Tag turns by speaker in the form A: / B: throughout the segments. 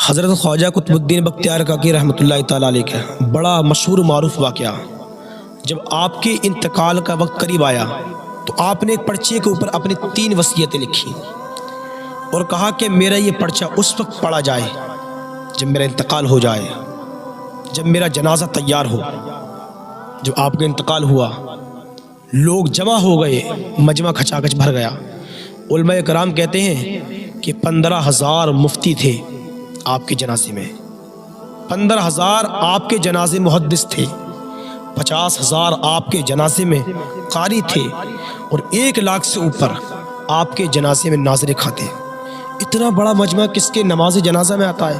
A: حضرت خواجہ قطب الدین بختیار کاکی رحمۃ اللہ تعالیٰ علیہ کا بڑا مشہور معروف واقعہ، جب آپ کے انتقال کا وقت قریب آیا تو آپ نے ایک پرچے کے اوپر اپنی 3 وصیتیں لکھی اور کہا کہ میرا یہ پرچہ اس وقت پڑھا جائے جب میرا انتقال ہو جائے، جب میرا جنازہ تیار ہو۔ جب آپ کا انتقال ہوا، لوگ جمع ہو گئے، مجمع کھچا کھچ بھر گیا۔ علماء کرام کہتے ہیں کہ 15,000 مفتی تھے آپ کے جنازے میں، 15,000 آپ کے جنازے محدث تھے، 50,000 آپ کے جنازے میں قاری تھے اور 1 لاکھ سے اوپر آپ کے جنازے میں ناظر کھاتے۔ اتنا بڑا مجمع کس کے نماز جنازہ میں آتا ہے؟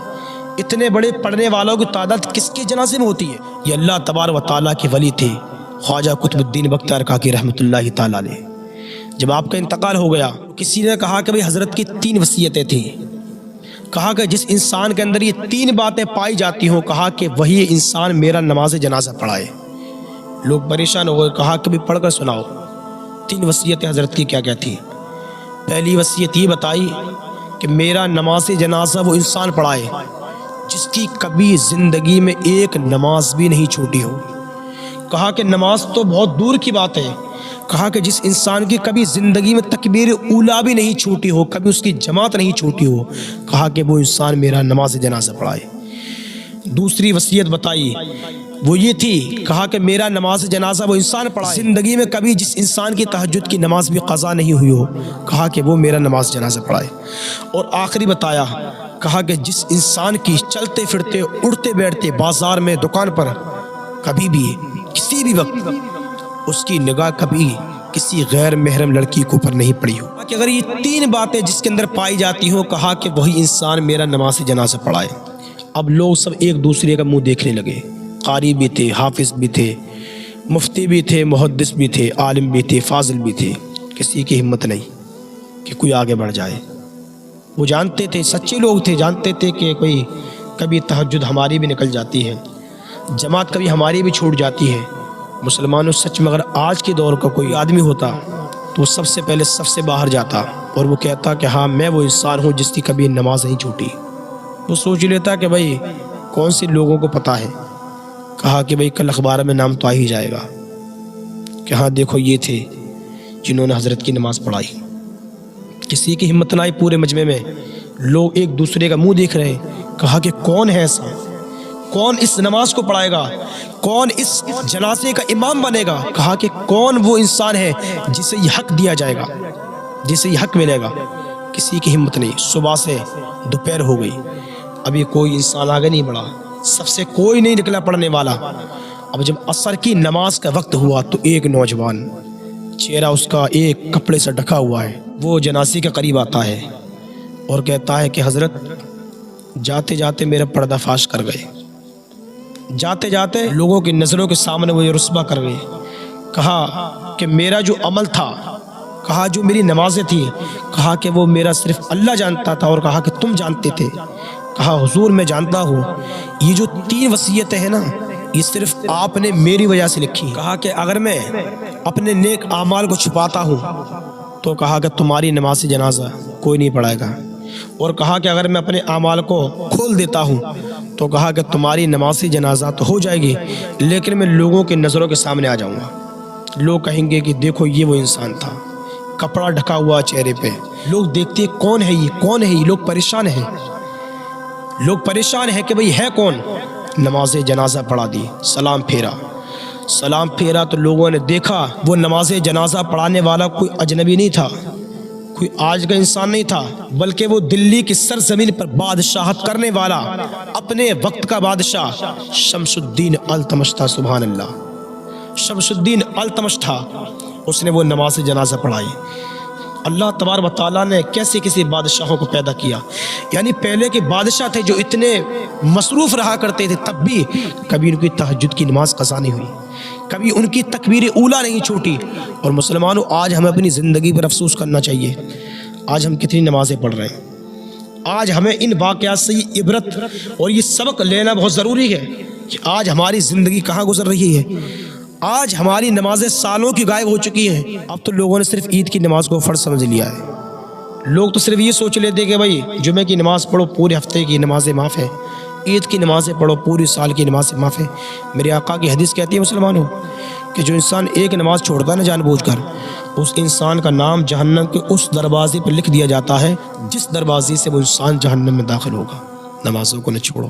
A: اتنے بڑے پڑھنے والوں کی تعداد کس کے جنازے میں ہوتی ہے؟ یہ اللہ تبارک و تعالیٰ کے ولی تھے خواجہ قطب الدین بختیار کاکی رحمۃ اللہ تعالیٰ علیہ۔ جب آپ کا انتقال ہو گیا، کسی نے کہا کہ بھئی حضرت کی 3 وصیتیں تھیں، کہا کہ جس انسان کے اندر یہ 3 باتیں پائی جاتی ہوں، کہا کہ وہی انسان میرا نماز جنازہ پڑھائے۔ لوگ پریشان ہو گئے، کہا کہ بھی پڑھ کر سناؤ 3 وصیتیں حضرت کی کیا کیا تھی۔ پہلی وصیت یہ بتائی کہ میرا نماز جنازہ وہ انسان پڑھائے جس کی کبھی زندگی میں ایک نماز بھی نہیں چھوٹی ہو۔ کہا کہ نماز تو بہت دور کی بات ہے، کہا کہ جس انسان کی کبھی زندگی میں تکبیر اولیٰ بھی نہیں چھوٹی ہو، کبھی اس کی جماعت نہیں چھوٹی ہو، کہا کہ وہ انسان میرا نماز جنازہ پڑھائے۔ دوسری وصیت بتائی وہ یہ تھی، کہا کہ میرا نماز جنازہ وہ انسان پڑھائے زندگی میں کبھی جس انسان کی تہجد کی نماز بھی قضا نہیں ہوئی ہو، کہا کہ وہ میرا نماز جنازہ پڑھائے۔ اور آخری بتایا، کہا کہ جس انسان کی چلتے پھرتے اڑتے بیٹھتے بازار میں دکان پر کبھی بھی کسی بھی وقت اس کی نگاہ کبھی کسی غیر محرم لڑکی کے اوپر نہیں پڑی ہو، کہ اگر یہ 3 باتیں جس کے اندر پائی جاتی ہوں، کہا کہ وہی انسان میرا نماز جنازہ پڑھائے۔ اب لوگ سب ایک دوسرے کا منہ دیکھنے لگے، قاری بھی تھے، حافظ بھی تھے، مفتی بھی تھے، محدث بھی تھے، عالم بھی تھے، فاضل بھی تھے۔ کسی کی ہمت نہیں کہ کوئی آگے بڑھ جائے۔ وہ جانتے تھے، سچے لوگ تھے، جانتے تھے کہ کوئی کبھی تہجد ہماری بھی نکل جاتی ہے، جماعت کبھی ہماری بھی چھوٹ جاتی ہے۔ مسلمانوں سچ میں اگر آج کے دور کا کوئی آدمی ہوتا تو وہ سب سے پہلے سب سے باہر جاتا اور وہ کہتا کہ ہاں میں وہ انسان ہوں جس کی کبھی نماز نہیں چھوٹی۔ وہ سوچ لیتا کہ بھئی کون سے لوگوں کو پتہ ہے، کہا کہ بھئی کل اخبار میں نام تو آ ہی جائے گا کہ ہاں دیکھو یہ تھے جنہوں نے حضرت کی نماز پڑھائی۔ کسی کی ہمت نہ آئی، پورے مجمع میں لوگ ایک دوسرے کا منہ دیکھ رہے ہیں، کہا کہ کون ہے ایسا، کون اس نماز کو پڑھائے گا، کون اس جنازے کا امام بنے گا، کہا کہ کون وہ انسان ہے جسے یہ حق دیا جائے گا، جسے یہ حق ملے گا۔ کسی کی ہمت نہیں۔ صبح سے دوپہر ہو گئی، ابھی کوئی انسان آگے نہیں بڑھا، سب سے کوئی نہیں نکلا پڑھنے والا۔ اب جب عصر کی نماز کا وقت ہوا تو ایک نوجوان، چہرہ اس کا ایک کپڑے سے ڈھکا ہوا ہے، وہ جنازے کے قریب آتا ہے اور کہتا ہے کہ حضرت جاتے جاتے میرا پردہ فاش کر گئے، جاتے جاتے لوگوں کی نظروں کے سامنے وہ یہ رسوا کر گئے۔ کہا کہ میرا جو عمل تھا، کہا جو میری نمازیں تھی، کہا کہ وہ میرا صرف اللہ جانتا تھا، اور کہا کہ تم جانتے تھے۔ کہا حضور میں جانتا ہوں، یہ جو 3 وصیتیں ہیں نا، یہ صرف آپ نے میری وجہ سے لکھی۔ کہا کہ اگر میں اپنے نیک اعمال کو چھپاتا ہوں تو کہا کہ تمہاری نماز جنازہ کوئی نہیں پڑھائے گا، اور کہا کہ اگر میں اپنے اعمال کو کھول دیتا ہوں تو کہا کہ تمہاری نماز جنازہ تو ہو جائے گی، لیکن میں لوگوں کی نظروں کے سامنے آ جاؤں گا۔ لوگ کہیں گے کہ دیکھو یہ وہ انسان تھا، کپڑا ڈھکا ہوا چہرے پہ۔ لوگ دیکھتے ہیں کون ہے یہ، کون ہے یہ، لوگ پریشان ہیں، لوگ پریشان ہیں کہ بھئی ہے کون۔ نماز جنازہ پڑھا دی، سلام پھیرا، سلام پھیرا تو لوگوں نے دیکھا وہ نماز جنازہ پڑھانے والا کوئی اجنبی نہیں تھا، کوئی آج کا انسان نہیں تھا، بلکہ وہ دلی کی سرزمین پر بادشاہت کرنے والا اپنے وقت کا بادشاہ شمس الدین التمش تھا۔ سبحان اللہ، شمس الدین التمش تھا، اس نے وہ نماز جنازہ پڑھائی۔ اللہ تبارک و تعالیٰ نے کیسے کسی بادشاہوں کو پیدا کیا، یعنی پہلے کے بادشاہ تھے جو اتنے مصروف رہا کرتے تھے، تب بھی کبھی ان کی تہجد کی نماز قضا نہیں ہوئی، کبھی ان کی تکبیر اولیٰ نہیں چھوٹی۔ اور مسلمانوں آج ہمیں اپنی زندگی پر افسوس کرنا چاہیے، آج ہم کتنی نمازیں پڑھ رہے ہیں۔ آج ہمیں ان واقعات سے یہ عبرت اور یہ سبق لینا بہت ضروری ہے کہ آج ہماری زندگی کہاں گزر رہی ہے۔ آج ہماری نمازیں سالوں کی غائب ہو چکی ہیں، اب تو لوگوں نے صرف عید کی نماز کو فرض سمجھ لیا ہے، لوگ تو صرف یہ سوچ لیتے کہ بھائی جمعے کی نماز پڑھو پورے ہفتے کی نمازیں معاف ہے، عید کی نمازیں پڑھو پوری سال کی نمازیں معاف ہے۔ میرے آقا کی حدیث کہتی ہے مسلمانوں کہ جو انسان ایک نماز چھوڑتا ہے نا جان بوجھ کر، اس انسان کا نام جہنم کے اس دروازے پر لکھ دیا جاتا ہے جس دروازے سے وہ انسان جہنم میں داخل ہوگا۔ نمازوں کو نہ چھوڑو۔